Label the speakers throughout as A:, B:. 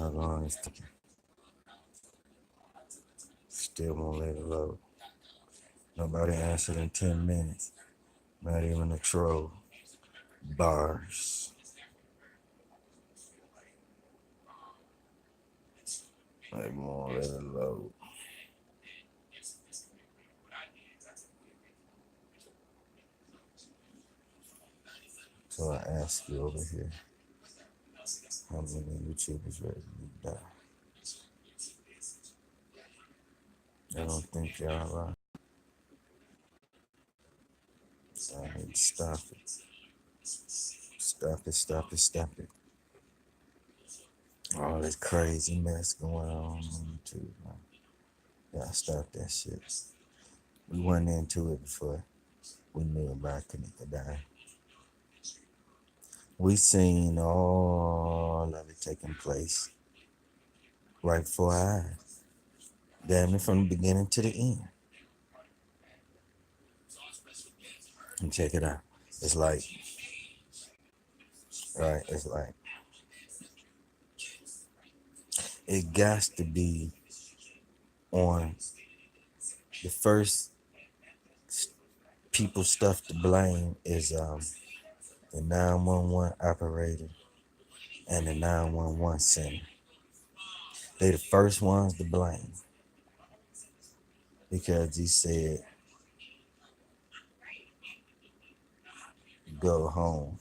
A: How long is taking? Still won't let it load. Nobody answered in 10 minutes. Not even a troll. Bars. They won't let it load. So I ask you over here, how many YouTubers ready to die? I don't think y'all are. So I need to stop it. Stop it, stop it, stop it. All this crazy mess going on YouTube, man. Gotta stop that shit. We went into it before we knew about Kanika dying. We seen all of it taking place right before our eyes. Damn it, from the beginning to the end. And check it out. It's like, right, it's like, it got to be on the first people stuff to blame is the 911 operator and the 911 center. They the first ones to blame because he said, go home,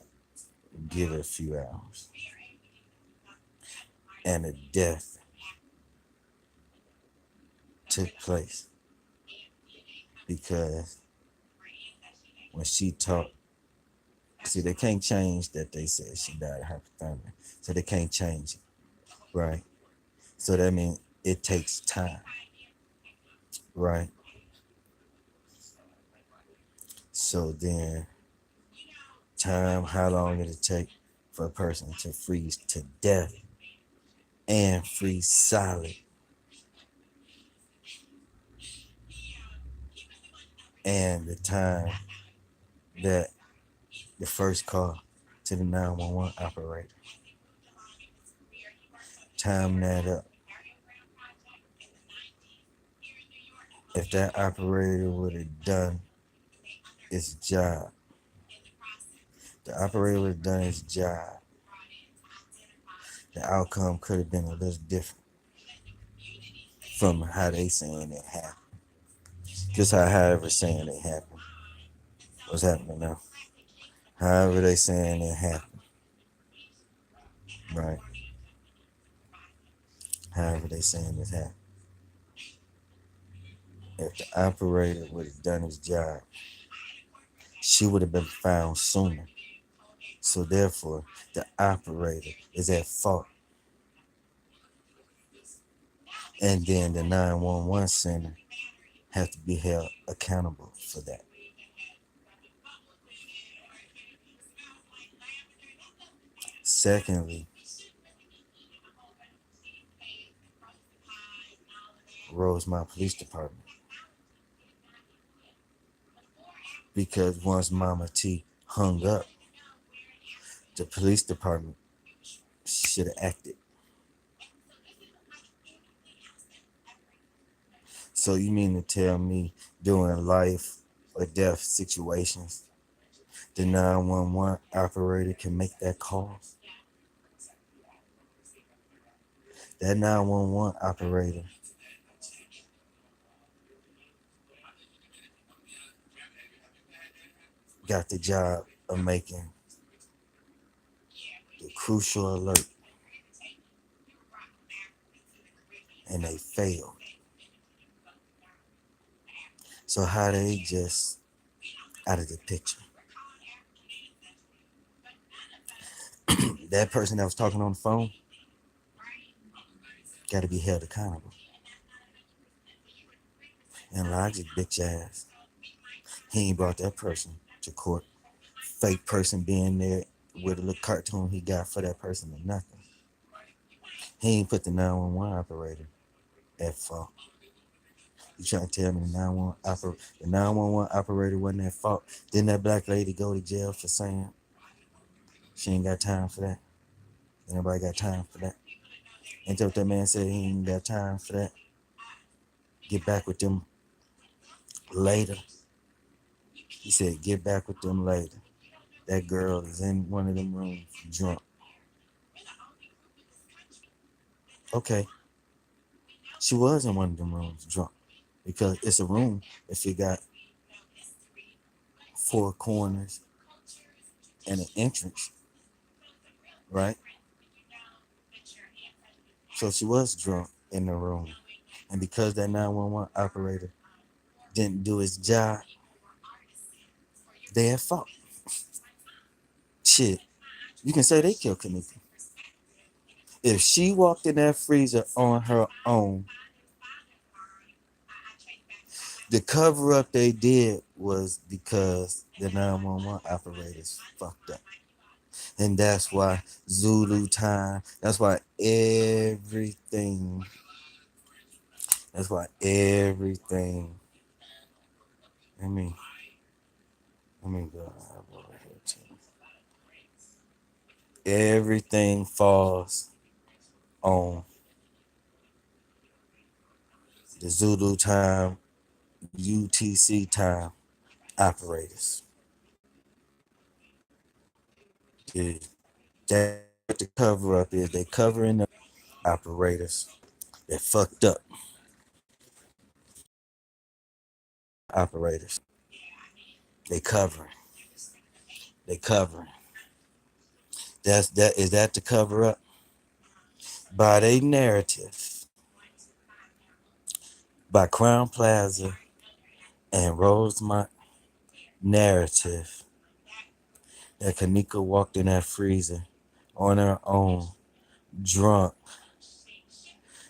A: give it a few hours. And a death took place because when she talked, see, they can't change that they said she died of hypothermia. So they can't change it, right? So that means it takes time, right? So then time, how long did it take for a person to freeze to death and freeze solid? And the time that the first call to the 911 operator. Time that up. If that operator would have done its job, the operator would have done his job, the outcome could have been a little different from how they saying it happened. Just however saying it happened. What's happening now? However they saying it happened. Right. However they saying it happened. If the operator would have done his job, she would have been found sooner. So therefore, the operator is at fault. And then the 911 center has to be held accountable for that. Secondly, Rosemont Police Department. Because once Mama T hung up, the police department should have acted. So you mean to tell me during life or death situations, the 911 operator can make that call? That 911 operator got the job of making the crucial alert, and they failed. So how they just out of the picture? That person that was talking on the phone got to be held accountable. And Logic, bitch ass, he ain't brought that person to court. Fake person being there with a little cartoon he got for that person or nothing. He ain't put the 911 operator at fault. You trying to tell me the 911 operator wasn't at fault? Didn't that black lady go to jail for saying she ain't got time for that? Anybody got time for that? Ain't that what that man said? He ain't got time for that. Get back with them later. He said, get back with them later. That girl is in one of them rooms drunk. Okay, she was in one of them rooms drunk because it's a room if you got four corners and an entrance, right? So she was drunk in the room. And because that 911 operator didn't do his job, they at fault. Shit, you can say they killed Kanika. If she walked in that freezer on her own, the cover up they did was because the 911 operators fucked up. And that's why Zulu time, that's why everything, let me, let me go over here too. Everything falls on the Zulu time, UTC time operators. Yeah, that's what the cover up is. They covering up operators that fucked up operators. They covering. They covering. Is that the cover up? By their narrative, by Crown Plaza and Rosemont narrative, that Kanika walked in that freezer on her own, drunk.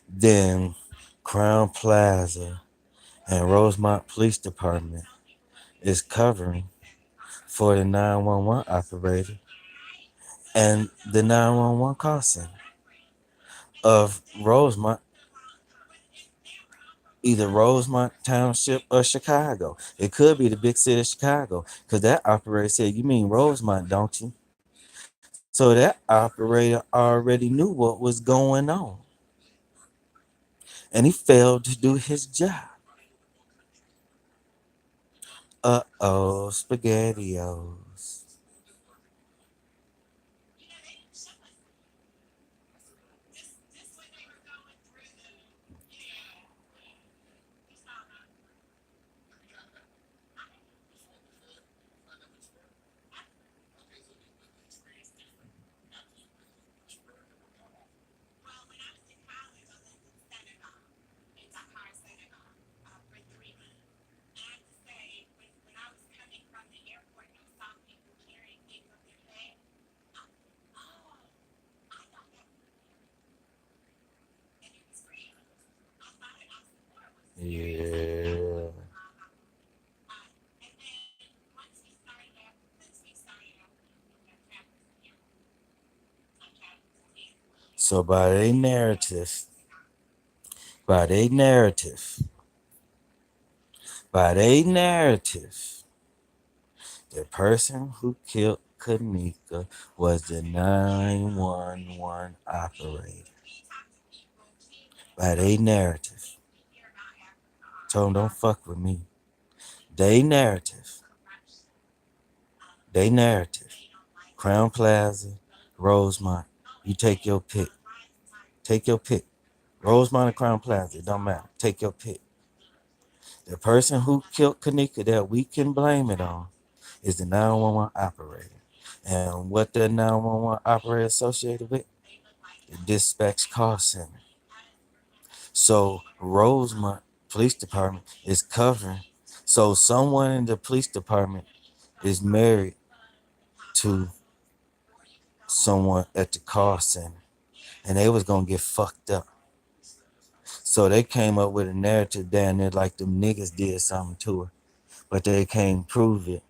A: Then Crown Plaza and Rosemont Police Department is covering for the 911 operator and the 911 call center of Rosemont, either Rosemont Township or Chicago. It could be the big city of Chicago because that operator said, you mean Rosemont, don't you? So that operator already knew what was going on and he failed to do his job. Uh-oh, SpaghettiOs. Yeah. So by their narrative, by their narrative, the person who killed Kanika was the 911 operator. By their narrative. Told them don't fuck with me. They narrative. They narrative. Crown Plaza, Rosemont. You take your pick. Take your pick. Rosemont or Crown Plaza, it don't matter. Take your pick. The person who killed Kanika that we can blame it on is the 911 operator. And what the 911 operator associated with? The dispatch call center. So Rosemont Police Department is covering. So someone in the police department is married to someone at the call center. And they was gonna get fucked up. So they came up with a narrative down there like them niggas did something to her. But they can't prove it.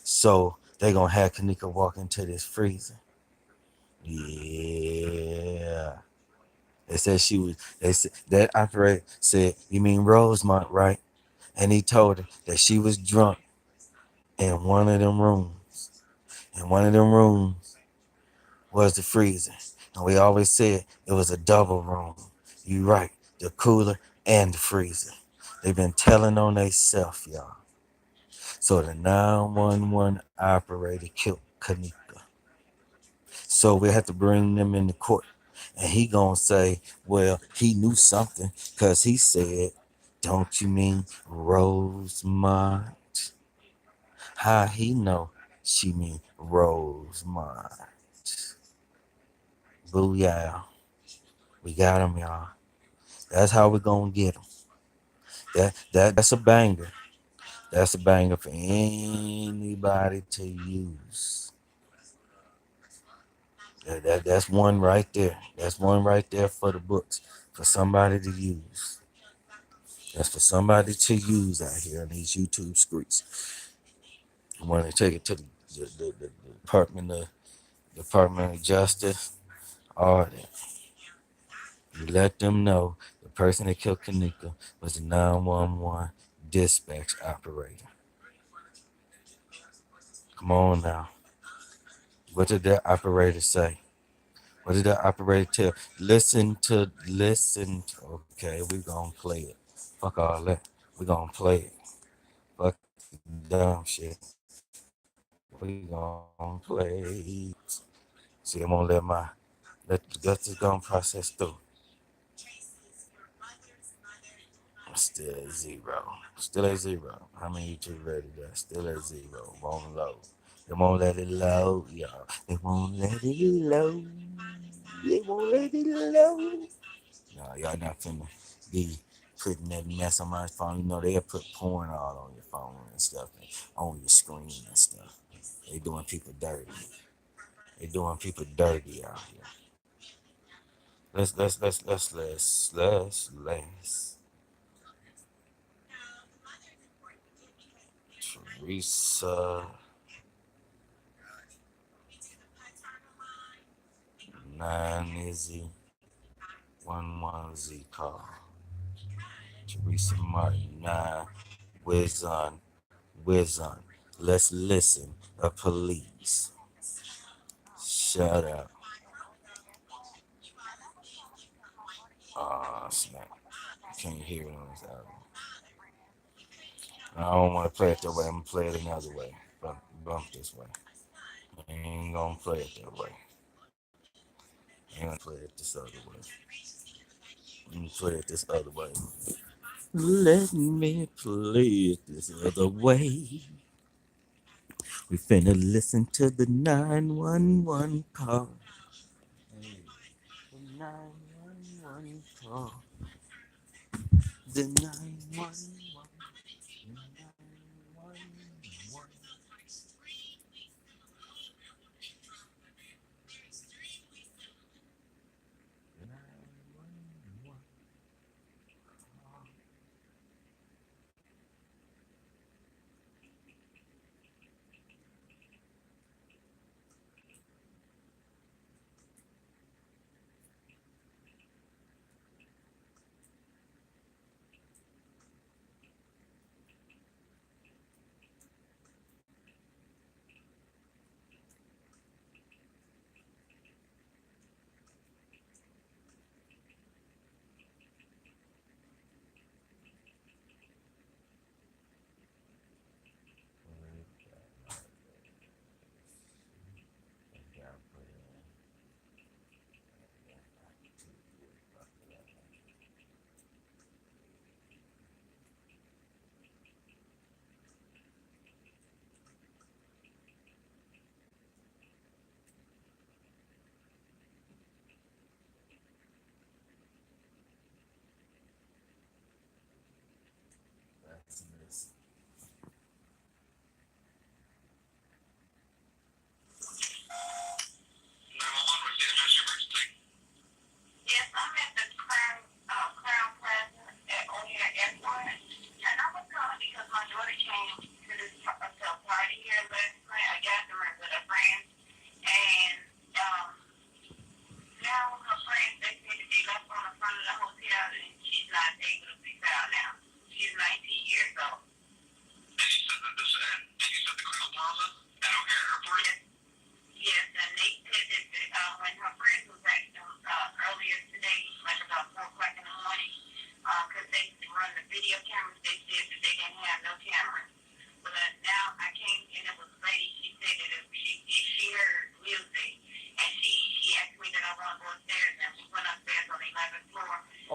A: So they gonna have Kanika walk into this freezer. Yeah. They said she was. They said that operator said, "You mean Rosemont, right?" And he told her that she was drunk in one of them rooms. And one of them rooms was the freezer. And we always said it was a double room. You right, the cooler and the freezer. They've been telling on theyself, y'all. So the 911 operator killed Kanika. So we have to bring them into court. And he gonna say, well, he knew something because he said, don't you mean Rosemont? How he know she mean Rosemont? Booyah. We got him, y'all. That's how we gonna get him. That's a banger. That's a banger for anybody to use. That's one right there. That's one right there for the books. For somebody to use. That's for somebody to use out here on these YouTube streets. When they take it to the Department of Justice, all that. You let them know the person that killed Kanika was the 911 dispatch operator. Come on now. What did that operator say? What did that operator tell? Listen. Okay, we gonna play it. Fuck all that. We gonna play it. Fuck dumb shit. We gonna play. See, I'm gonna let the justice gonna process through. Still at zero. Still at zero. How many YouTube ready there? Still at zero. Won't load. They won't let it load, y'all. They won't let it load. They won't let it load. No, y'all not finna be putting that mess on my phone. You know they'll put porn all on your phone and stuff, and on your screen and stuff. They doing people dirty. They doing people dirty out here. Let's. Teresa 9 Izzy 11Z call. Teresa Martin 9 Wizon. Let's listen. A police. Shut up. Oh snap. Can't hear it on this album. I don't want to play it that way. I'm gonna play it another way. Bump this way. I ain't gonna play it that way. I ain't gonna play it this other way. Let me play it this other way. Let me play it this other way. We finna listen to the 911 call. Hey, the 911 call. The 911.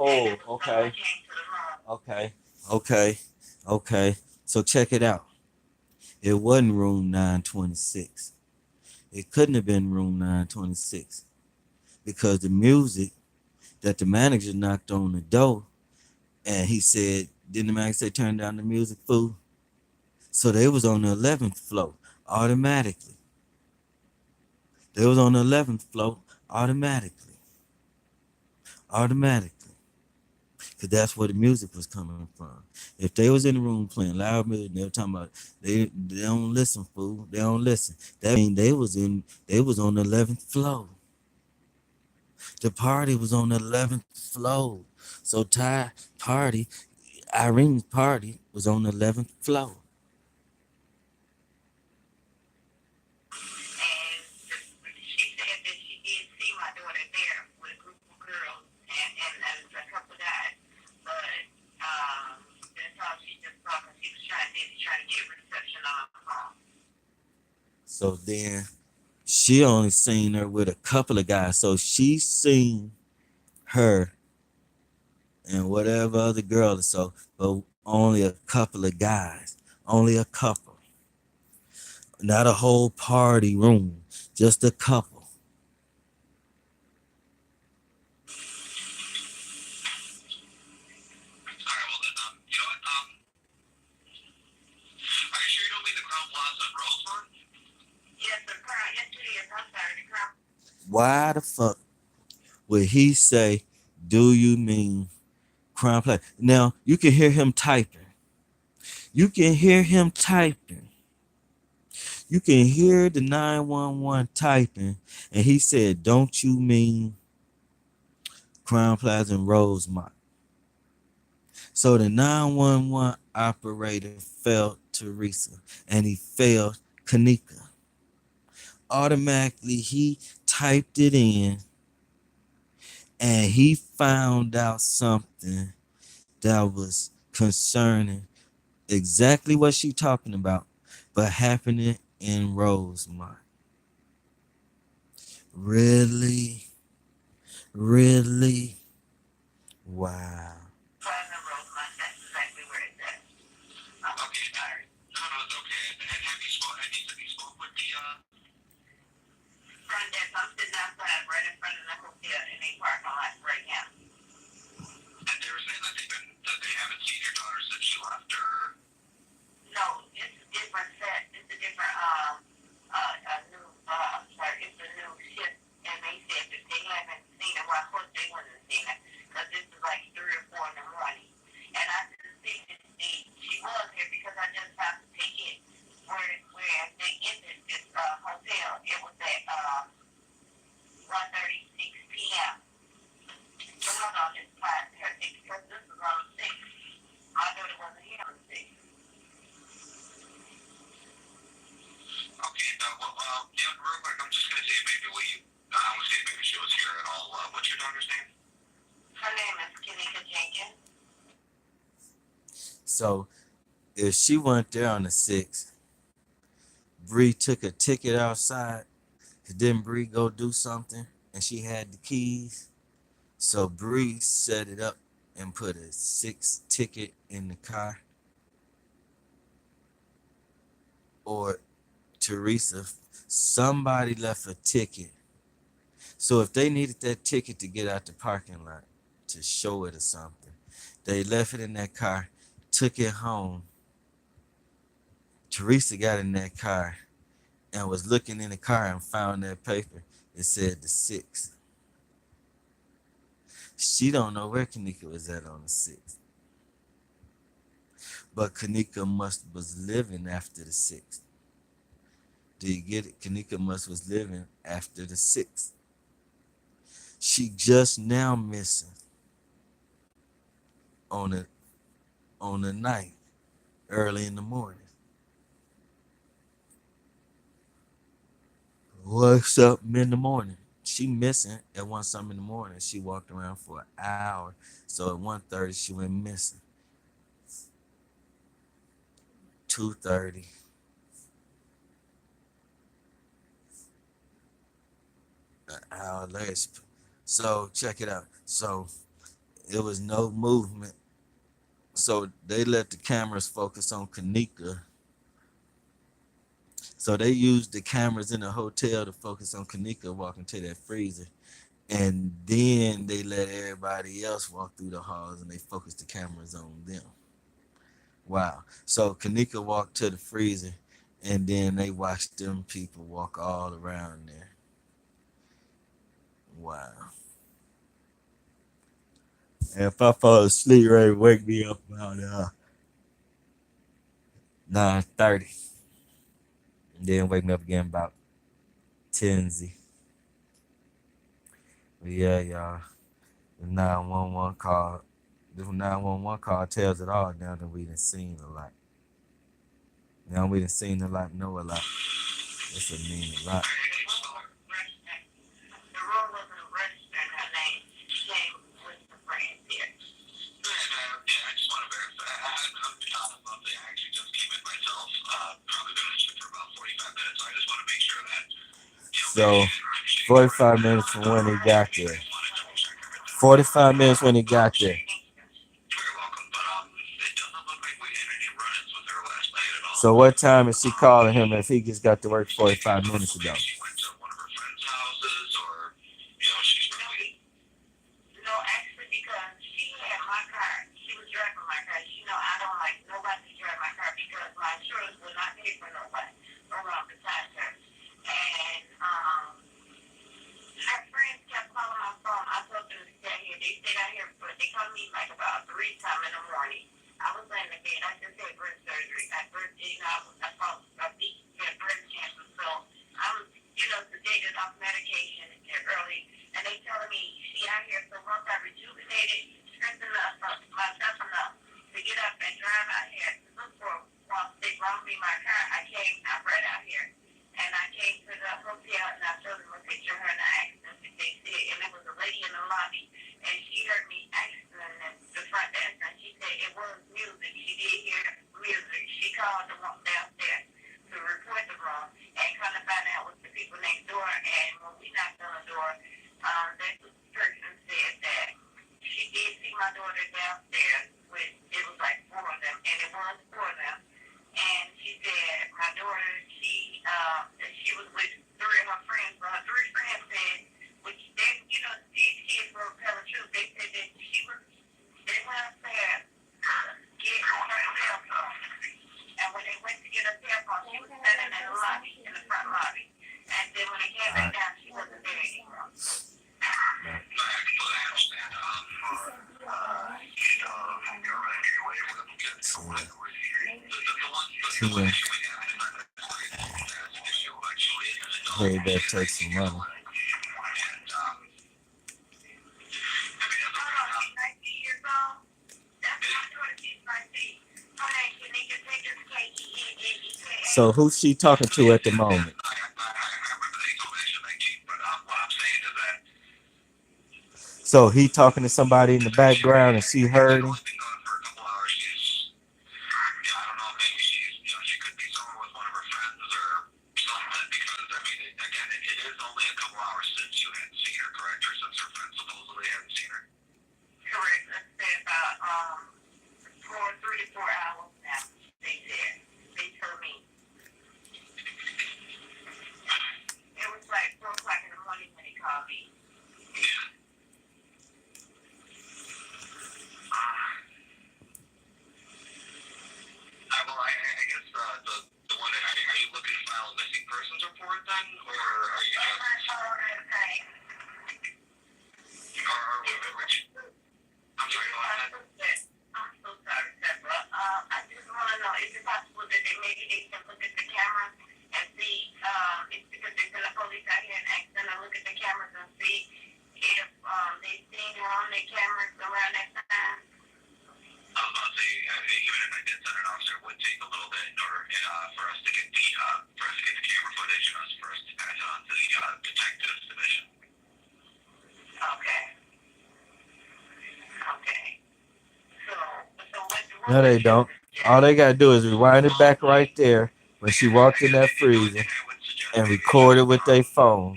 A: Oh, okay. Okay. Okay. Okay. So check it out. It wasn't room 926. It couldn't have been room 926 because the music that the manager knocked on the door and he said, didn't the manager say turn down the music, fool? So they was on the 11th floor automatically. They was on the 11th floor automatically. Automatically. Because that's where the music was coming from. If they was in the room playing loud music, they were talking about they don't listen, fool. They don't listen. That mean they was on the 11th floor. The party was on the 11th floor. So Irene's party was on the 11th floor. So then she only seen her with a couple of guys. So she seen her and whatever other girl or so, but only a couple of guys. Only a couple. Not a whole party room. Just a couple. Why the fuck would he say, do you mean Crown Plaza? Now, you can hear him typing. You can hear him typing. You can hear the 911 typing. And he said, don't you mean Crown Plaza and Rosemont? So the 911 operator failed Teresa and he failed Kanika. Automatically, he typed it in and he found out something that was concerning exactly what she talking about, but happening in Rosemont. Really? Really? Wow. So if she went there on the 6th, Bree took a ticket outside. Didn't Bree go do something and she had the keys? So Bree set it up and put a 6 ticket in the car. Or Teresa, somebody left a ticket. So if they needed that ticket to get out the parking lot to show it or something, they left it in that car, took it home. Teresa got in that car and was looking in the car and found that paper. It said the 6th. She don't know where Kanika was at on the 6th. But Kanika must was living after the 6th. Do you get it? Kanika must was living after the 6th. She just now missing on the night, early in the morning. What's up in the morning? She missing at 1 something in the morning. She walked around for an hour. So at 1:30 she went missing. 2:30. An hour later. So check it out. So It was no movement. So they let the cameras focus on Kanika. So they used the cameras in the hotel to focus on Kanika walking to that freezer. And then they let everybody else walk through the halls and they focused the cameras on them. Wow. So Kanika walked to the freezer and then they watched them people walk all around there. Wow. And if I fall asleep, right, wake me up about 9:30. Then wake me up again about 10. But yeah, y'all. The 911 call. The 911 call tells it all now that we done seen a lot. Now we done seen a lot, know a lot. This would mean a lot. So 45 minutes from when he got there. 45 minutes when he got there. So what time is she calling him if he just got to work 45 minutes ago? Hey, that takes some money. So who's she talking to at the moment? So he talking to somebody in the background and she heard him? No, they don't. All they gotta do is rewind it back right there when she walked in that freezer and record it with their phone.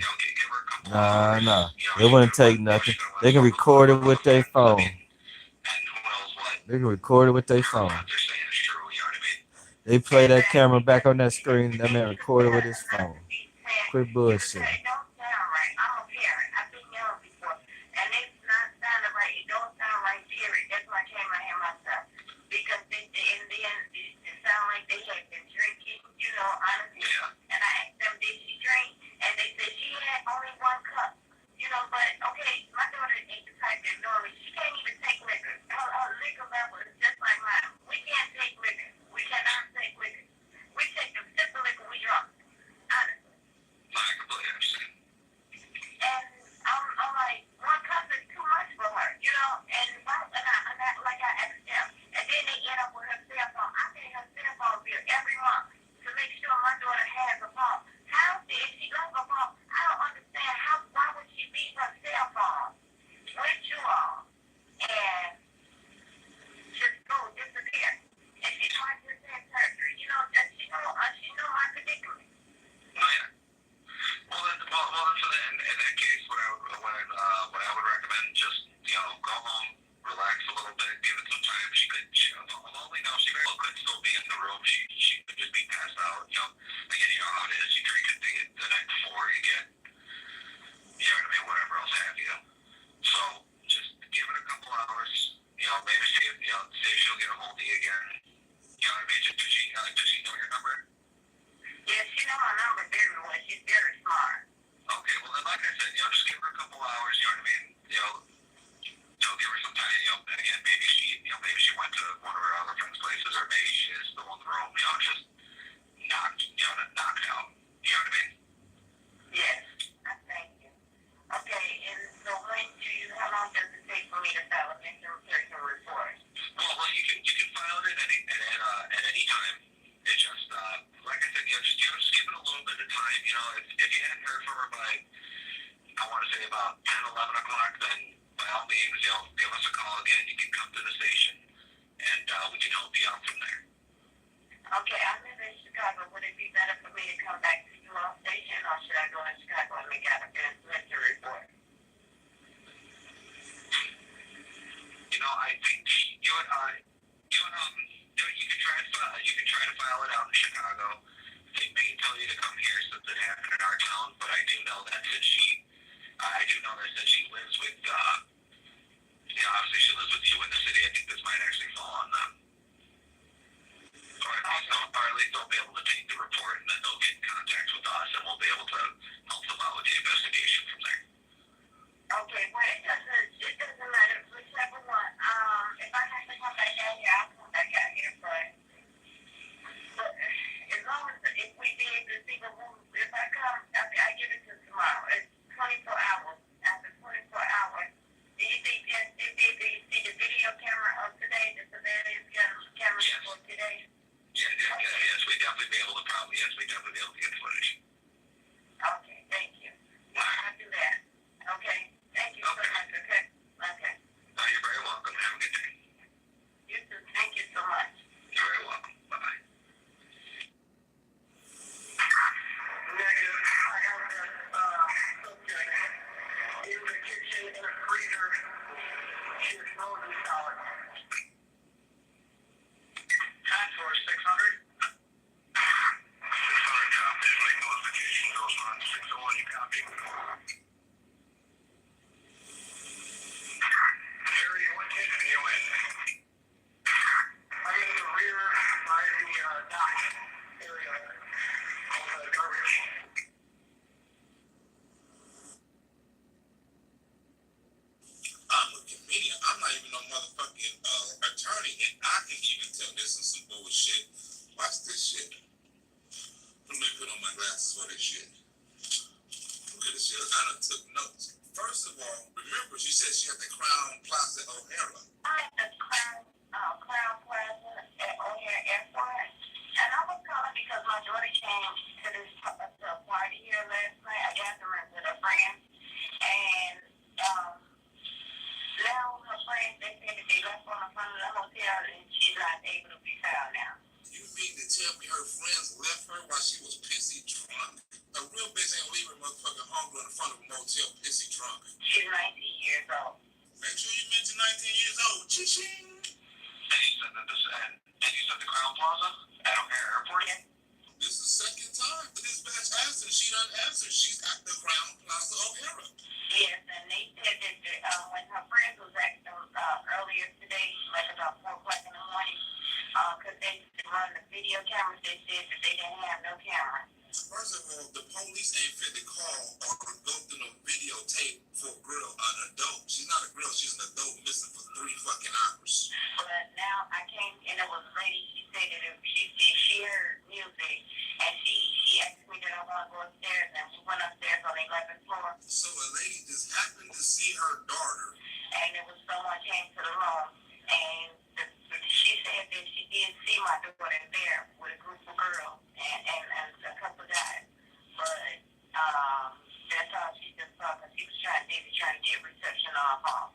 A: Nah. It wouldn't take nothing. They can record it with their phone. They can record it with their phone.
B: What they're saying is true. You know what I mean?
A: They play that camera back on that screen. That man record it with his phone. Quit bullshit.
B: It don't sound right. I'm a parent. I've been young before, and it's not sounding right. It don't sound right. Period. That's why I came out here myself because in the end, it sounded like they had been drinking. You know, honestly. Yeah. And I asked them, did she drink? And they said she had only 1 cup. You know, but okay, my daughter ain't the type that normally she can't even take liquor. Her liquor level is just like mine. We can't take liquor. We cannot take liquor. We take the simple liquor we drunk. Honestly. I completely understand. And I'm like, 1 cup is too much for her, you know. And I like I asked them, and then they end up with her cell phone. I pay her cell phone bill every month to make sure my daughter has a phone. How did she love a phone? I don't understand why would she leave her cell phone with you all and just go disappear? And she might just have surgery, you know. That she know my predicament. Oh yeah. Well, so in that case, what I would recommend, just go home, relax a little bit, give it some time. Only now she very well could still be in the room. She could just be passed out. Again, you know how it is. You drink it the night before, you get, you know what I mean, whatever else have you. So just give it a couple hours. Maybe see if she'll get a hold of you again. You know what I mean? Does she know your number? Yeah, she knows my number very well. She's very smart. Okay, well then, like I said, just give her a couple hours. You know what I mean? Give her some time. Again, maybe she went to one of her other friends' places, or maybe she is still in the room. Just knocked out. You know what I mean? Yes, I thank you. Okay, and so how long does it take for me to file a missing person report? Well, you can file it at any time. It just, like I said, just give it a little bit of time. If you hadn't heard from her by, I want to say about 10, 11 o'clock, then by all means, give us a call again. You can come to the station, and we can help you out from there. Okay, I live in Chicago. Would it be better for me to come back to you all station, or should I go in Chicago and make out a missing report? I think you can try to file it out in Chicago. They may tell you to come here since it happened in our town, but I do know that since she lives with, obviously she lives with you in the city. I think this might actually fall on them. Or at least they'll be able to take the report, and then they'll get in contact with us, and we'll be able to help them out with the investigation from there. Okay, well, it doesn't matter whichever one. If I have to come back out here, I'll come back out here, but as long as if we be able to see the room, if I come, I give it to tomorrow. It's 24 hours. After 24 hours, do you think they'll be able to see the video camera of today, the surveillance camera for today? Yes, we definitely be able to get footage. Okay, thank you. I'll do that. Okay, thank you so much. Okay. No, you're very welcome. Have a good day. You too. Thank you so much. You're very welcome. Bye-bye. Negative. I have that subject in the kitchen in a freezer. She is frozen solid. Time for 600. 600 copy. Late notification goes on 601. You copy? Area, what kitchen are you in? I'm in the rear by the dock area of the garbage. Look at me. I'm not even no motherfucking attorney, and I can even tell this is some bullshit. Watch this shit. Let me put on my glasses for this shit. Look at this shit. I done took notes. First of all, remember she said she had the Crown Plaza O'Hara. I had the Crown Plaza at O'Hara Airport, and I was calling because my daughter came to this party here last night. I got them with a friend, and now her friends, they said that they left on the front of the hotel, and she's not able to be found now. You mean to tell me her friends left her while she was pissy drunk? A real bitch ain't leave her motherfucking hungry in front of a motel pissy drunk. She's 19 years old. Make sure you mention 19 years old. Ching. she's at the Crown Plaza O'Hara. Yes, and they said that when her friends was acting earlier today, like about 4 o'clock in the morning, because they run the video cameras, they said that they didn't have no camera. First of all, the police ain't fit to call or go through no videotape for a girl, an adult. She's not a girl, she's an adult missing for 3 fucking hours. But now I came and it was a lady, she said that if she heard music and she asked me that I want to go upstairs and we went upstairs on the 11th floor. So a lady just happened to see her daughter. And it was someone came to the room and she said that she did see my daughter there with a group of girls and a couple of guys. But that's all she just saw because she was trying to get reception on her phone.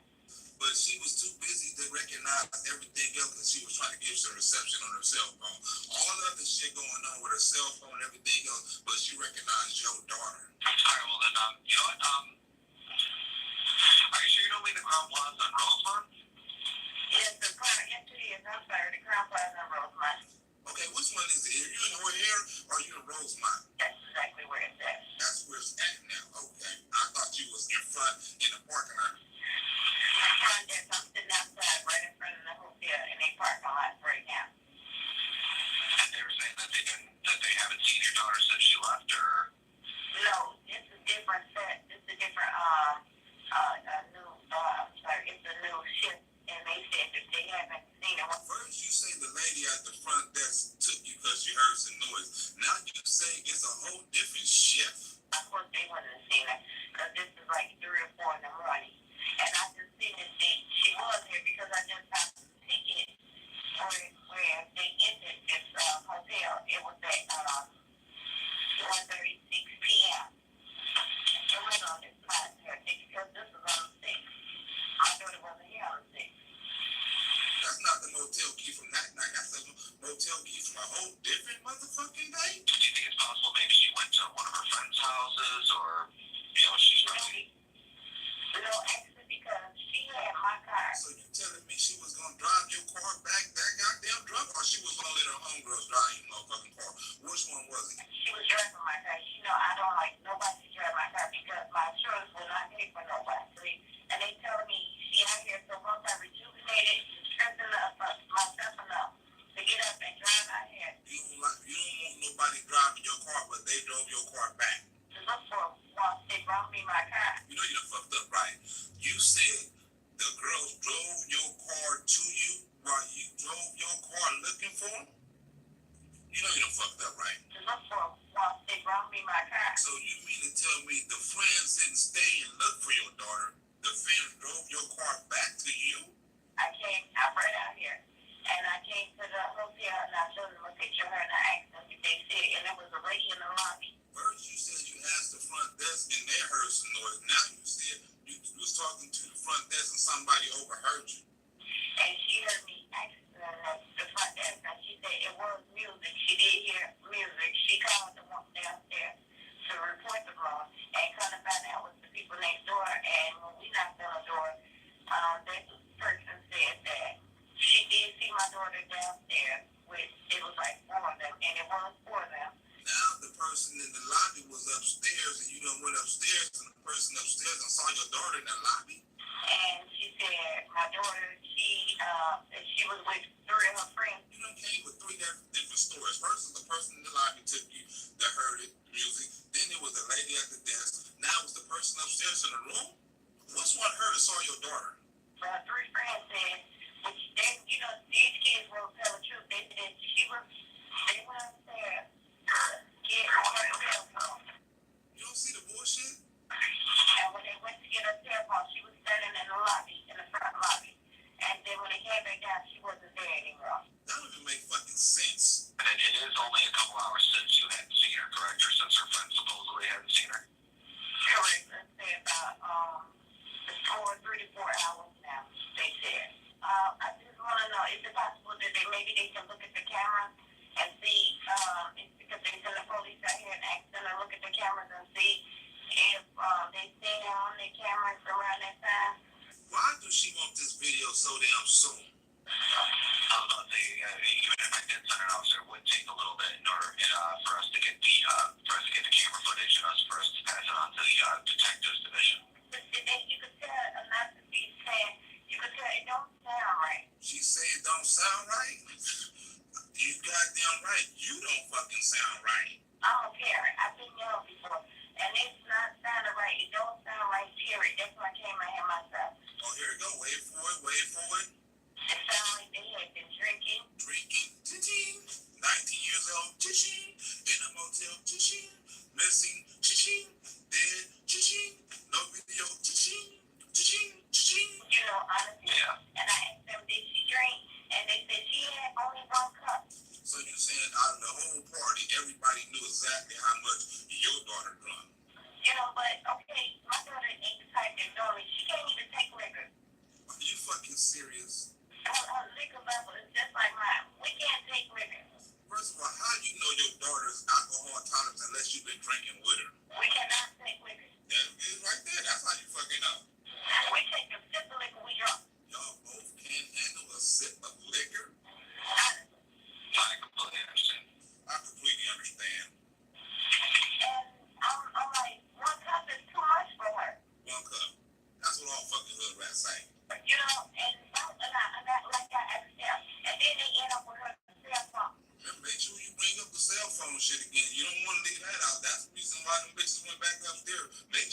B: But she was too busy to recognize everything else because she was trying to give some reception on her cell phone. All the other shit going on with her cell phone and everything else, but she recognized your daughter. All right, well then, you know what, are you sure you don't mean the Crown Plaza in Rosemont? Yes, the Crown, yes it is, I'm sorry, the Crown Plaza in Rosemont. Okay, which one is it? Are you in O'Hare or are you in Rosemont? That's exactly where it's at. That's where it's at now, okay. I thought you was in front in the parking lot. I'm sitting outside right in front of the hotel in a parking lot right now. And they were saying that they haven't seen your daughter since she left, or? No, it's a different set. It's a different it's a new shift, and they said that they haven't seen her. First you say the lady at the front desk took you because she heard some noise. Now you say it's a whole different shift. Of course they wouldn't have seen her because this is like 3 or 4 in the morning. And I just seen that she was here because I just got the ticket where they entered this hotel. It was at 1:36 p.m. I went on this flight here because this was on the 6th. I thought it wasn't here on the 6th. That's not the motel key from that night. That's the motel key from a whole different motherfucking day. Do you think it's possible maybe she went to one of her friends' houses or, she's running? No, actually, because she had my car. So you telling me she was going to drive your car back that goddamn drunk, or she was going to let her homegirls drive your motherfucking car? Which one was it? She was driving my car. I don't like nobody to drive my car because my insurance will not pay for nobody. And they tell me she out here so once I rejuvenated, strengthened myself enough to get up and drive out here. You don't want nobody driving your car, but they drove your car back. To look for once they brought me my car. You know you done fucked up, right? You said the girls drove your car to you while you drove your car looking for them? You know you done fucked up, right? To look for once they brought me my car. So you mean to tell me the friends didn't stay and look for your daughter? The friends drove your car back to you? I right out here. And I came to the hotel and I showed them a picture of her and I asked them if they said, and it was a lady in the lobby. First you said you asked the front desk and they heard some noise. Now you said you was talking to the front desk and somebody overheard you. And she heard me ask the front desk and she said it was music. She did hear music. She called the one downstairs to report the room and kind of found out it was the people next door. And when we knocked on the door, that person said that she did see my daughter downstairs with, it was like 4 of them, and it was 4 of them. Now the person in the lobby was upstairs, and you done went upstairs, and the person upstairs and saw your daughter in the lobby? And she said my daughter, she was with 3 of her friends. You done came with 3 different stories. First, the person in the lobby took you that heard it, music. Then it was the lady at the desk. Now it was the person upstairs in the room? What's one heard or saw your daughter? 3 friends said, which they, these kids will tell the truth. They said they went upstairs to get her cell phone. You don't see the bullshit? And when they went to get her cell phone, she was standing in the lobby, in the front lobby. And then when they came back down, she wasn't there anymore. That don't even make fucking sense. And it is only a couple hours since you hadn't seen her, correct? Or since her friends supposedly hadn't seen her? Correct. Let's say about 3 to 4 hours now, they said. I just want to know, is it possible that maybe they can look at the camera and see, because they send the police out here and ask them to look at the cameras and see if they stay on their cameras around that time? Why do she want this video so damn soon? I don't know. Even if I did send it out, it would take a little bit in order for us to get the camera footage and for us to pass it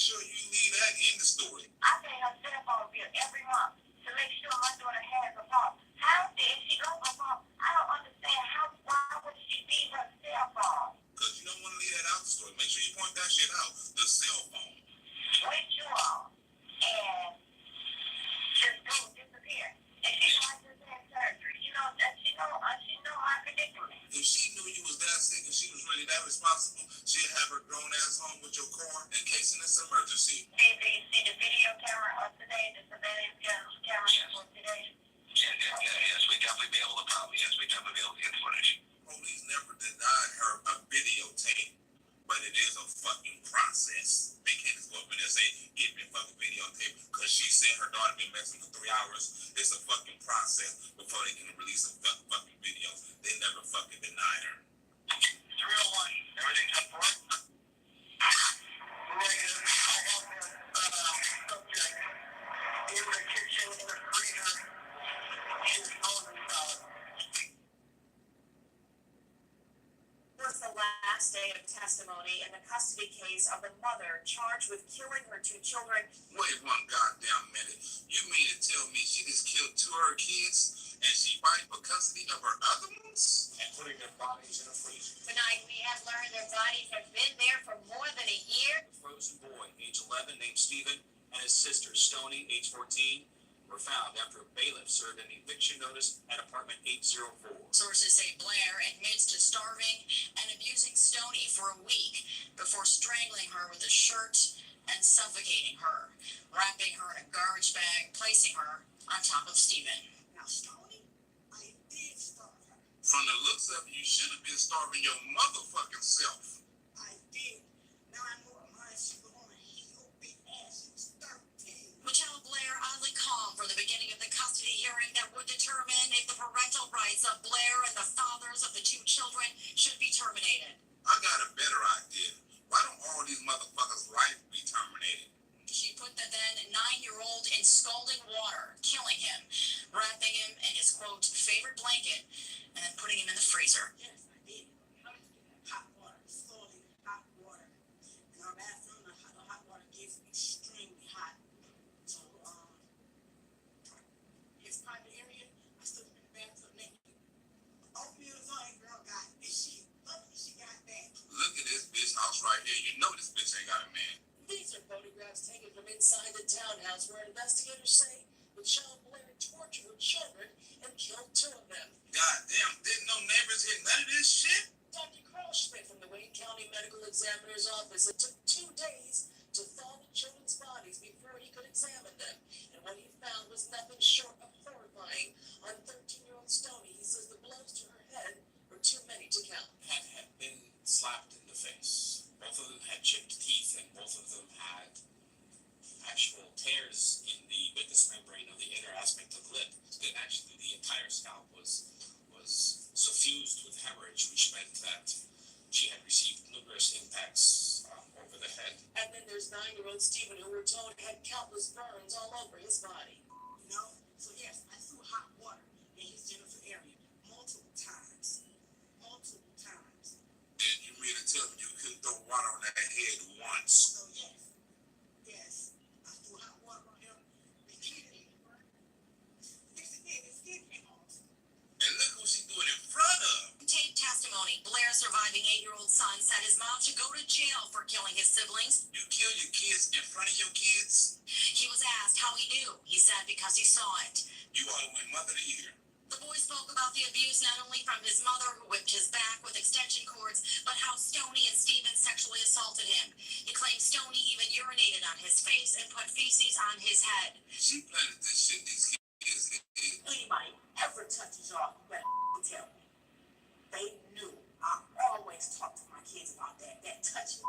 B: sure you leave that in the story. I pay her cell phone bill every month to make sure my daughter has a phone. How did she go her phone? I don't understand why would she leave her cell phone? Because you don't want to leave that out the story. Make sure you point that shit out. The cell phone. With you all. And just go disappear. And she might just had surgery. You know that she know my predicament. If she knew you was that sick and she was really that responsible, she'd have her grown ass home with your car in case in this emergency. Did they see the video camera of today, the surveillance camera of today? Yes, we definitely be able to get footage. Police never denied her a videotape, but it is a fucking process. They can't just go up and say, give me a fucking videotape, because she said her daughter been missing for 3 hours. It's a fucking process before they can release a fucking video. They never fucking denied her. 301, everything's up for it? Negative. I have the subject in the kitchen in the freezer. She's on the
C: was the last day of testimony in the custody case of the mother charged with killing her 2 children.
B: Wait one goddamn minute. You mean to tell me she just killed 2 of her kids and she fighting for custody of her other ones? And putting their bodies in a freezer.
C: Tonight we have learned their bodies have been there for more than a year.
D: A frozen boy, age 11, named Stephen, and his sister, Stoney, age 14, were found after a bailiff served an eviction notice at apartment 804.
C: Sources say Blair admits to starving and abusing Stoney for a week before strangling her with a shirt and suffocating her, wrapping her in a garbage bag, placing her on top of Stephen.
E: Now, Stoney, I did starve her.
B: From the looks of it, you should have been starving your motherfucking self.
E: I did. Now I know her mind, she was on a heel big ass. She was 13.
C: Michelle Blair oddly calm for the beginning of the custody hearing that would determine if the parental rights of Blair and the fathers of the 2 children should be terminated.
B: I got a better idea. Why don't all these motherfuckers' rights be terminated?
C: She put the then 9-year-old in scalding water, killing him, wrapping him in his, quote, favorite blanket, and then putting him in the freezer.
E: Yes, I did. Hot water, scalding hot water. In our bathroom, the hot water gets extremely hot. So, his private area, I stood in the bathroom naked. Oatmeal is all girl got. And she, luckily she got that.
B: Look at this bitch house right here. You know this bitch ain't got a man.
E: These are photographs taken from inside the townhouse where investigators say Michelle Blair tortured her children and killed 2 of them.
B: Goddamn, didn't no neighbors hear none of this shit?
E: Dr. Krauschmidt from the Wayne County Medical Examiner's Office, it took 2 days to thaw the children's bodies before he could examine them. And what he found was nothing short of horrifying. On 13-year-old Stoney, he says the blows to her head were too many to count.
D: Had been slapped in the face. Both of them had chipped teeth, and both of them had actual tears in the mucous membrane of the inner aspect of the lip. Actually, the entire scalp was suffused with hemorrhage, which meant that she had received numerous impacts over the head.
E: And then there's 9-year-old Stephen, who we're told had countless burns all over his body. You know? So yes, I threw hot water in his genital area multiple times. Multiple times.
B: And you mean to tell me you couldn't throw water on that head once?
E: So yes, I threw hot water on him repeatedly. Yes, it did. His skin came off.
B: And look who she's doing in front of.
C: Tape testimony, Blair's surviving 8-year-old son said his mom should go to jail for killing his siblings.
B: You kill your kids in front of your kids?
C: He was asked how he knew. He said because he saw it.
B: You are my mother of the year.
C: The boy spoke about the abuse not only from his mother, who whipped his back with extension cords, but how Stoney and Stephen sexually assaulted him. He claimed Stoney even urinated on his face and put feces on his head.
B: She planted this shit in these kids' head.
E: Anybody ever touches y'all, you better tell me. They knew. I always talk to my kids about that touching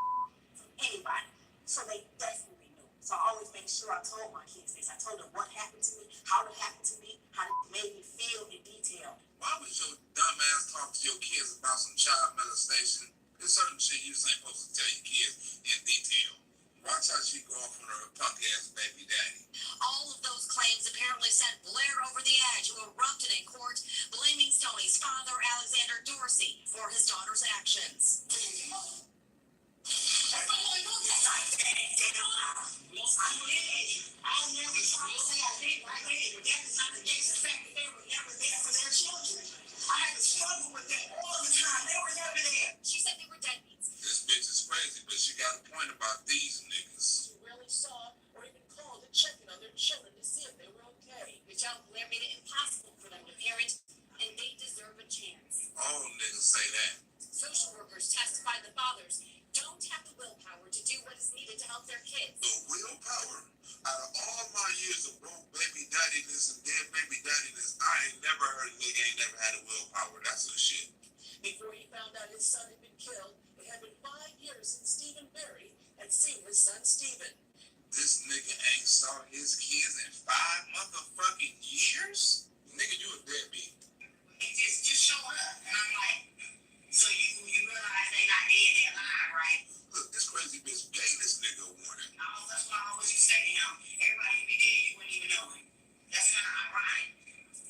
E: from anybody. So they definitely knew. So I always make sure I told my kids this. I told them what happened to me, how it happened to me, how it made me feel in detail.
B: Why would your dumb ass talk to your kids about some child molestation? There's certain shit you just ain't supposed to tell your kids in detail. Watch how she go off on her punk ass baby daddy.
C: All of those claims apparently sent Blair over the edge, who erupted in court, blaming Stoney's father, Alexander Dorsey, for his daughter's actions. Prosecutors testified the fathers don't have the willpower to do what is needed to help their kids.
F: The willpower? Out of all my years of broke baby daddiness and dead baby daddiness, I ain't never heard a nigga ain't never had a willpower. That's some shit.
E: Before he found out his son had been killed, it had been 5 years since Stephen Berry had seen his son Stephen.
F: This nigga ain't saw his kids in 5 motherfucking years? Nigga, you a deadbeat.
B: It just show up. And I'm like, so you realize they not dead, they alive, right?
F: Look, this crazy bitch gave this nigga a warning.
B: That's why I always used to say to him, everybody would be dead, you wouldn't even know it. That's kind of ironic.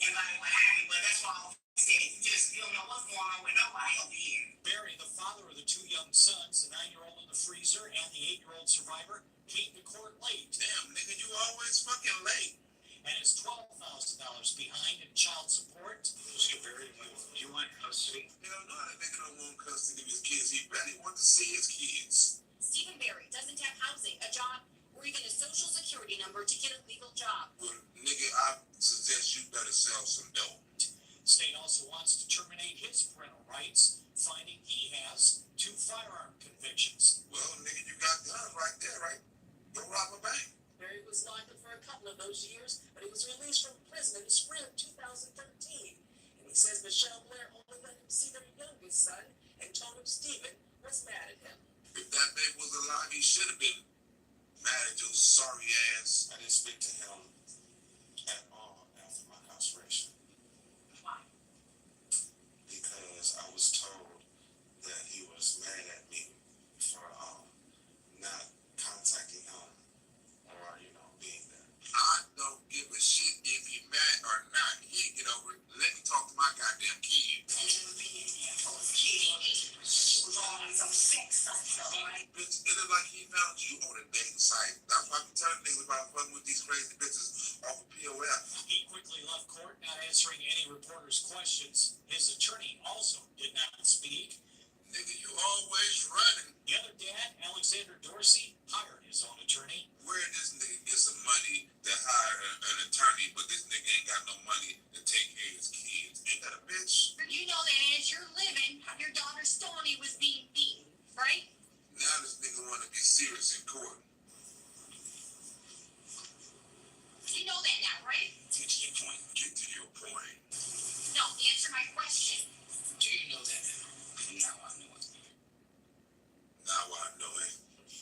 B: And like what happened, but that's why I always said, you don't know what's going on with nobody over here.
G: Barry, the father of the 2 young sons, the 9-year-old in the freezer and the 8-year-old survivor, came to court late.
F: Damn, nigga, you always fucking late.
G: And is $12,000 behind in child support.
D: So Barry, you want custody?
F: Hell no, that nigga don't want custody of his kids. He barely wants to see his kids.
C: Stephen Berry doesn't have housing, a job, or even a social security number to get a legal job.
F: Well, nigga, I suggest you better sell some dope.
G: State also wants to terminate his parental rights, finding he has 2 firearm convictions.
F: Well, nigga, you got guns right there, right? Go rob a bank.
E: Berry was locked up for a couple of those years, but he was released from prison in the spring of 2013. And he says Michelle Blair only let him see their youngest son and told him Stephen was mad at him.
F: If that baby was alive, he should have been mad at your sorry ass.
D: I didn't speak to him at all after my incarceration.
E: Why?
D: Because I was told that he was mad at me for not contacting him or, being there.
F: I don't give a shit if he mad or not. He'll get over it. Let me talk to my goddamn kid.
B: And it was being here for his kid. She was on some sex stuff, right?
F: Bitch, it look like he found you on a dating site. That's why I be telling niggas about fucking with these crazy bitches off of POF.
G: He quickly left court, not answering any reporters' questions. His attorney also did not speak.
F: Nigga, you always running.
G: The other dad, Alexander Dorsey, hired his own attorney.
F: Where this nigga get some money to hire an attorney, but this nigga ain't got no money to take care of his kids? Ain't that a bitch?
C: You know that as you're living, your daughter Stoney was being beaten, right?
F: Now this nigga wanna be serious in court.
C: You know that now, right?
F: Get to your point. Get to your point.
C: No, answer my question.
D: Do you know that now?
B: Now I know it.
F: Now I know it.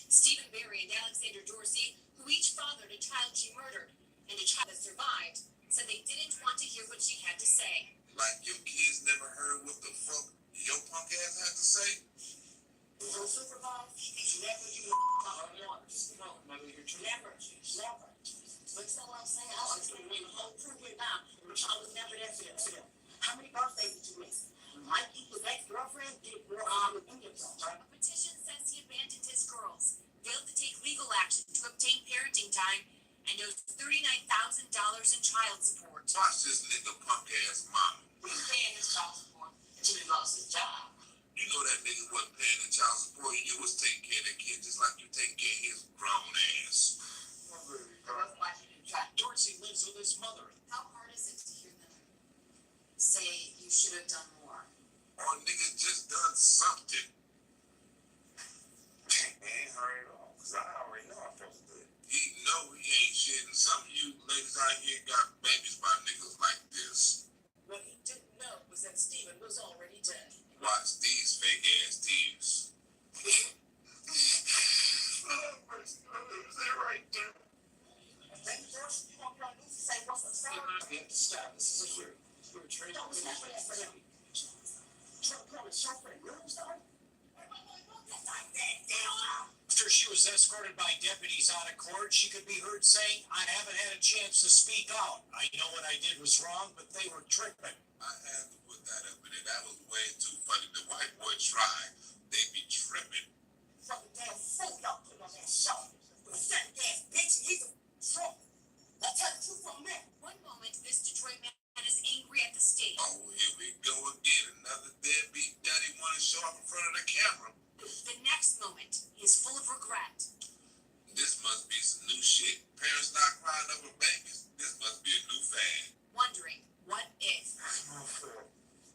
C: Stephen Berry and Alexander Dorsey, who each fathered a child she murdered and a child that survived, said they didn't want to hear what she had to say.
F: Like your kids never heard what the fuck your punk ass had to say?
E: So supervised, he's never you never. But you know what I'm saying? I was going to win the whole crew here now. I was never there for yourself. How many birthdays did you miss? Mikey, his ex-girlfriend, did more harm than any of them, right?
C: A petition says he abandoned his girls, failed to take legal action to obtain parenting time, and owes $39,000 in child support.
F: Watch this nigga punk ass mama.
B: He's paying his child support until he lost his job.
F: You know that nigga wasn't paying the child support. You was taking care of that kid just like you taking care of his grown ass.
B: That's why he didn't try.
G: Dorsey lives with his mother.
C: How hard is it to hear them say you should have done more?
F: Or nigga just done something.
D: I ain't hurt at all, because I already know I felt good.
F: He know he ain't shit. And some of you ladies out here got babies by niggas like this.
E: What he didn't know was that Stephen was already dead.
F: Watch these fake ass tears.
D: Right there.
E: Baby Dorsey, you want your niece to say what's up, sir?
D: You have to stop. This is weird. We're training.
E: Don't stop for that for them. Trying to show for the rooms, though?
B: That's like that, damn.
G: After she was escorted by deputies out of court, she could be heard saying, "I haven't had a chance to speak out. I know what I did was wrong, but they were tripping."
F: I had to put that up in there. That was way too funny. The white boy tried. They be tripping.
E: Fucking damn fool y'all put on that show. The second ass bitch, he's a trouble. Let's tell the truth from a minute.
C: One moment, this Detroit man is angry at the state.
F: Oh, here we go again. Another deadbeat daddy want to show up in front of the camera.
C: The next moment, he is full of regret.
F: This must be some new shit. Parents not crying over babies. This must be a new fad.
C: Wondering, what if?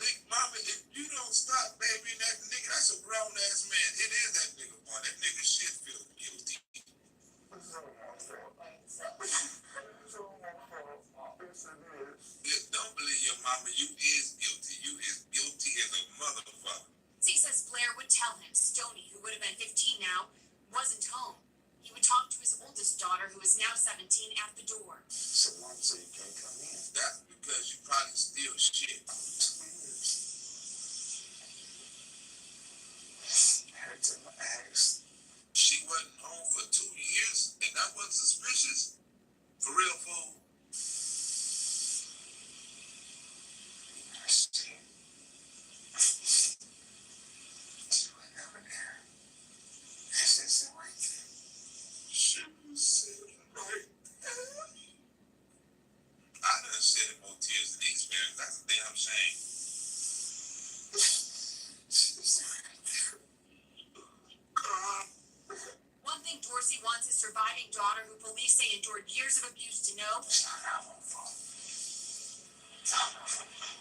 F: Think Mama, if you don't stop babying that nigga, that's a grown ass man. It is that nigga boy. That nigga shit feel guilty. Yeah, don't believe your mama. You is guilty. You is guilty as a motherfucker.
C: He says Blair would tell him Stoney, who would have been 15 now, wasn't home. He would talk to his oldest daughter, who is now 17, at the door.
G: So mom said you can't come in.
F: That's because you probably steal shit.
G: Hurts in my ass.
F: She wasn't home for 2 years, and that wasn't suspicious. For real, fool. She was sitting right there. I done shed more tears than these parents. That's a damn shame.
C: One thing Dorsey wants his surviving daughter, who police say endured years of abuse, to know.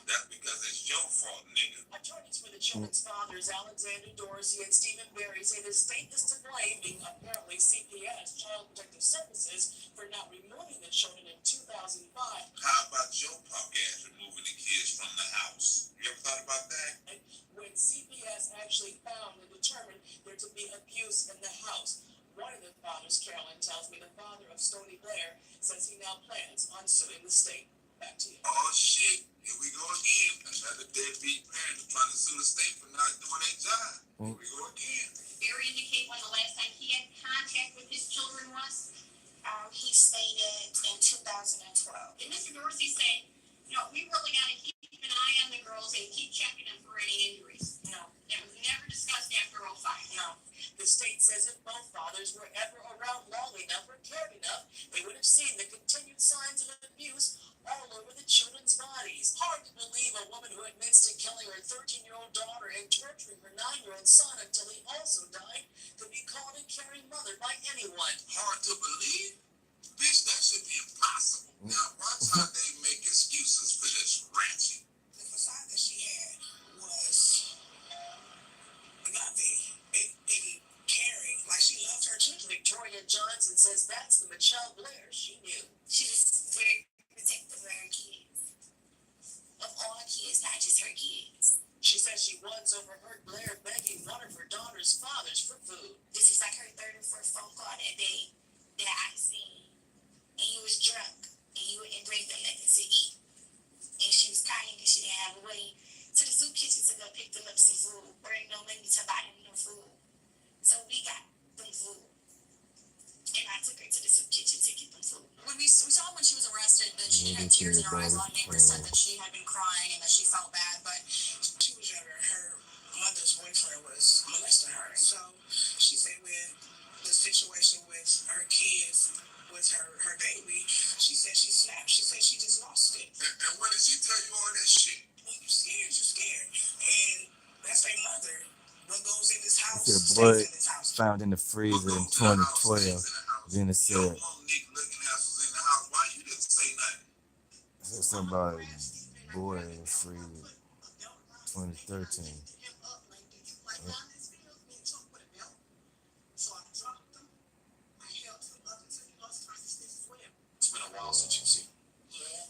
F: That's because it's your fault, nigga.
E: Attorneys for the children's fathers, Alexander Dorsey and Stephen Berry, say the state is to blame, being apparently CPS, Child Protective Services, for not removing the children in 2005.
F: How about your punk ass removing the kids from the house? You ever thought about that?
E: When CPS actually found and determined there to be abuse in the house. One of the fathers, Carolyn, tells me the father of Stoney Blair says he now plans on suing the state. Back to you.
F: Oh shit, here we go again. Another deadbeat parent trying to sue the state for not doing their job. Here we go again.
C: Barry indicate when the last time he had contact with his children was?
B: He stated in 2012.
C: And Mr. Dorsey said, we really got to keep an eye on the girls and keep checking them for any injuries.
B: No.
C: That was never discussed after 05.
B: No.
E: The state says if both fathers were ever around long enough or cared enough, they would have seen the continued signs of abuse all over the children's bodies. Hard to believe a woman who admits to killing her 13-year-old daughter and torturing her 9-year-old son until he also died could be called a caring mother by anyone.
F: Hard to believe? Bitch, that should be impossible. Now watch how they make excuses for this ratchet.
E: The facade that she had was loving and caring, like she loved her children. Victoria Johnson says that's the Michelle Blair she knew.
B: She was very protective of her kids. Of all kids, not just her kids.
E: She says she once overheard Blair begging one of her daughter's fathers for food.
B: This was like her third or fourth phone call that day that I seen. And he was drunk. And he wouldn't bring them nothing to eat. And she was crying because she didn't have a way to the soup kitchen to go pick them up some food. Bring no money to buy them no food. So we got them food. And I took her to the soup kitchen to get them food.
C: When we saw when she was arrested that she had tears in her eyes. A lot of neighbors said that she had been crying and that she felt bad, but
E: She was younger. Her mother's boyfriend was molesting her. So she said with the situation with her kids, with her baby, she said she snapped. She said she just lost it.
F: And when did she tell you all that shit?
E: When you're scared. And that's their mother. What goes in this house
A: Their
E: stays
A: blood
E: in this house.
A: found in the freezer in 2012. Then it said
F: Your little nigga looking ass was in the house. Why you didn't say nothing?
A: something about a boy in the freezer 2013.
G: It's been a while since you've seen.
B: Yeah.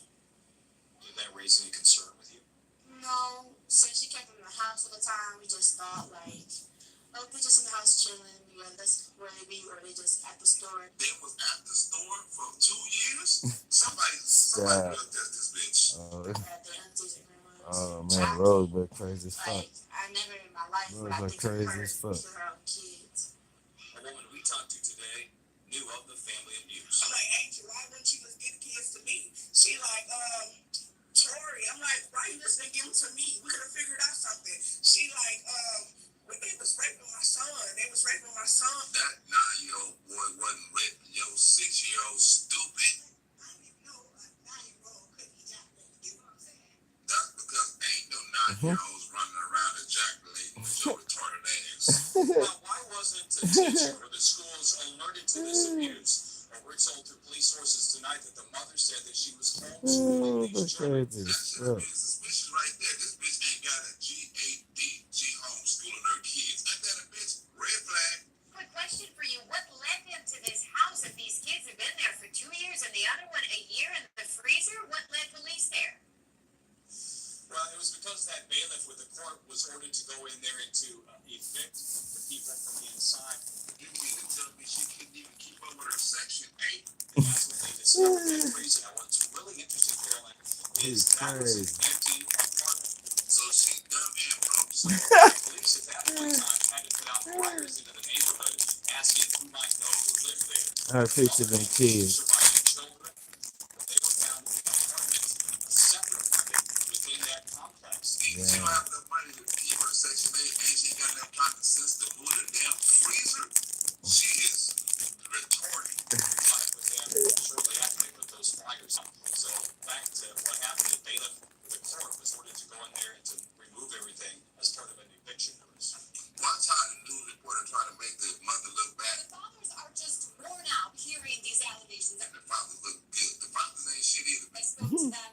G: Did that raise any concern with you?
B: No, since she kept in the house all the time, we just thought like, oh, they're just in the house chilling. Yeah, that's where they be, or they just at the store.
F: They was at the store for 2 years? Somebody looked at this bitch.
B: At their aunties and grandmas.
A: Oh man, Rose look crazy as fuck.
B: Like, I never in my life
A: Rose
B: would I
A: look
B: think of
A: crazy
B: her
A: as fuck.
B: to her own kids.
G: A woman we talked to today knew of the family abuse.
E: I'm like, Angel, why wouldn't you just give the kids to me? She like, Tori. I'm like, why you just didn't give them to me? We could have figured out something. She like, when they was raping my son.
F: That 9-year-old boy wasn't raping your 6-year-old stupid.
E: I don't even know a 9-year-old could ejaculate. You know what I'm saying?
F: That's because ain't no 9-year-olds running around ejaculating with your retarded ass.
G: Now, why wasn't a teacher or the schools alerted to this abuse? Or we're told through police sources tonight that the mother said that she was homeschooling
A: Oh,
G: these
A: look
G: children.
A: crazy
F: That
A: as
F: should
A: fuck.
F: be suspicious right there. This bitch ain't got a
D: that reason. And what's really interesting, Carolyn,
A: He's
D: is that was an
A: crazy.
D: empty apartment.
F: So she dumb and broke.
D: So police at that point in time had to put out flyers into the neighborhood asking who might know who lived there.
A: I picture them kids.
D: Surviving children, they were found in an apartment, a separate apartment within that complex.
F: She don't have enough money to keep her Section 8 and she ain't got enough common sense to move the damn freezer. She is retarded.
D: Like with them shortly after they put those flyers up. So back to what happened, the bailiff, the court was ordered to go in there and to remove everything as part of an eviction notice.
F: Watch how the news reporter try to make the mother look bad.
C: The fathers are just worn out hearing these allegations.
F: The fathers look good. The fathers ain't shit either.
C: I spoke to them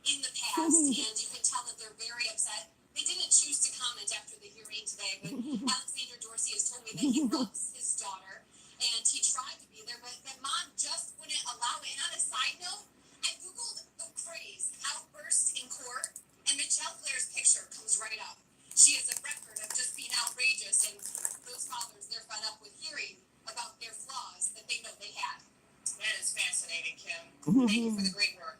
C: in the past, and you can tell that they're very upset. They didn't choose to comment after the hearing today, but Alexander Dorsey has told me that he loves his daughter, and he tried to be there, but that mom just wouldn't allow it. And on a side note, I Googled the craze outburst in court, and Michelle Blair's picture comes right up. She has a record of just being outrageous, and those fathers, they're fed up with hearing about their flaws that they know they had. That is fascinating, Kim. Thank you for the great work.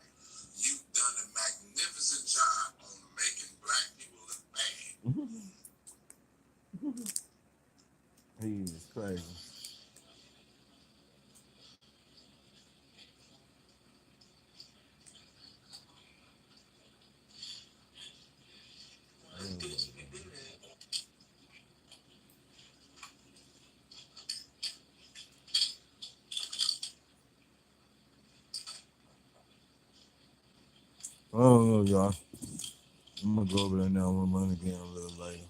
F: You've done a magnificent job on making black people look bad.
A: He's crazy. I don't know, y'all. I'm gonna go over there now. I'm gonna run again a little later.